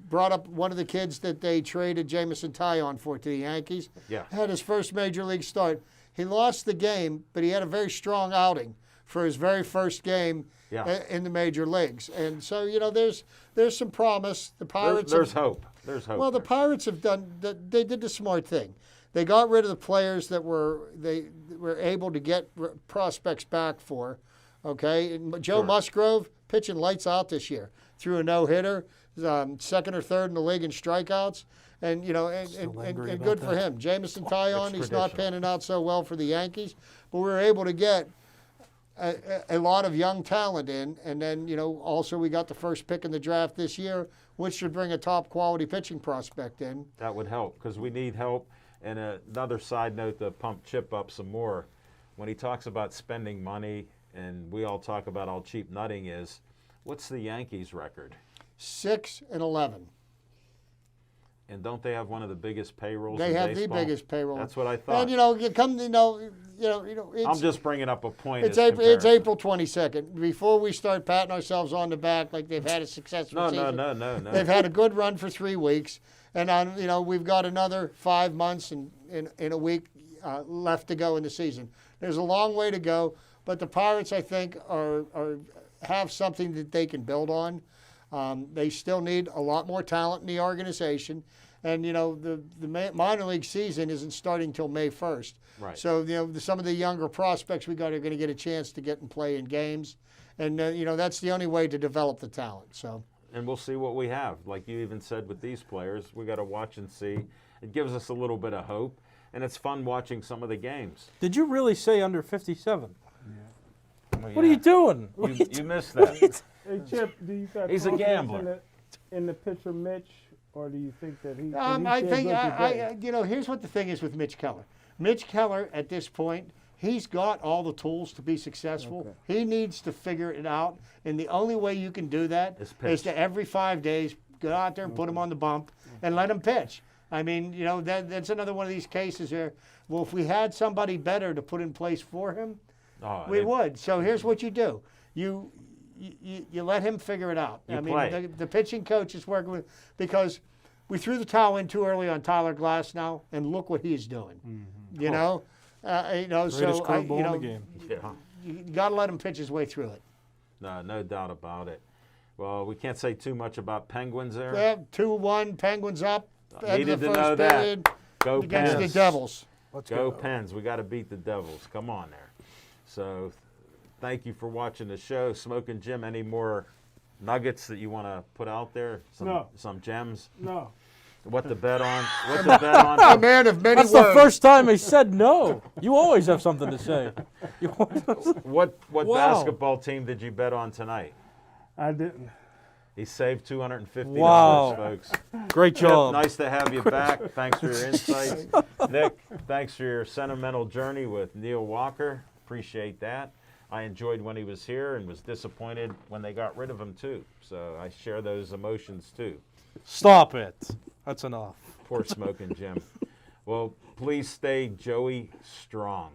brought up one of the kids that they traded Jamison Tyon for to the Yankees. Yeah. Had his first major league start. He lost the game, but he had a very strong outing for his very first game in the major leagues. And so, there's some promise. The Pirates. There's hope. There's hope. Well, the Pirates have they did the smart thing. They got rid of the players that they were able to get prospects back for. Okay, and Joe Musgrove pitching lights out this year. Threw a no-hitter, second or third in the league in strikeouts, and and good for him. Jamison Tyon, he's not panning out so well for the Yankees, but we were able to get a lot of young talent in, and then also we got the first pick in the draft this year, which should bring a top quality pitching prospect in. That would help because we need help. And another side note to pump Chip up some more, when he talks about spending money, and we all talk about how cheap nutting is, what's the Yankees' record? 6-11. And don't they have one of the biggest payrolls? They in have baseball? the biggest payroll. That's what I thought. And I'm just bringing up a point. It's April 22nd. Before we start patting ourselves on the back like they've had a successful season. No. They've had a good run for 3 weeks, and we've got another 5 months and in a week left to go in the season. There's a long way to go, but the Pirates, I think, have something that they can build on. They still need a lot more talent in the organization. And, the minor league season isn't starting until May 1st. Right. So, some of the younger prospects we got are going to get a chance to get and play in games. And, that's the only way to develop the talent. So. and we'll see what we have. Like you even said with these players, we got to watch and see. It gives us a little bit of hope, and it's fun watching some of the games. Did you really say under 57? Well, What are you doing? You missed that. Hey, Chip, do you got He's a confidence gambler. in the pitcher Mitch, or do you think that he? I think here's what the thing is with Mitch Keller. Mitch Keller at this point, he's got all the tools to be successful. Okay. He needs to figure it out, and the only way you can do that Is is pitch. to every 5 days go out there and put him on the bump and let him pitch. I mean, that's another one of these cases where, well, if we had somebody better to put in place for him, Oh, we they- would. So here's what you do: you let him figure it out. You I mean, play. the pitching coach is working with, because we threw the towel in too early on Tyler Glass now, and look what he's doing. You know, Greatest so curveball in the game. Yeah. you got to let him pitch his way through it. No doubt about it. Well, we can't say too much about Penguins there. Yeah, 2-1, Penguins up. End Needed of the to first know that. period Go against Pens. the Devils. Let's Go Pens. We got to beat the Devils. Come on there. So thank you for watching the show. Smoking Jim, any more nuggets that you want to put out there? No. Some gems? No. What to bet on? What to bet on? A man of many That's words. the first time he said no. You always have something to say. What Wow. basketball team did you bet on tonight? I didn't. He saved $250, Wow. folks. Great job. Nice to have you back. Thanks for your insights. Nick, thanks for your sentimental journey with Neil Walker. Appreciate that. I enjoyed when he was here and was disappointed when they got rid of him, too. So I share those emotions, too. Stop it. That's enough. Poor Smoking Jim. Well, please stay Joey strong.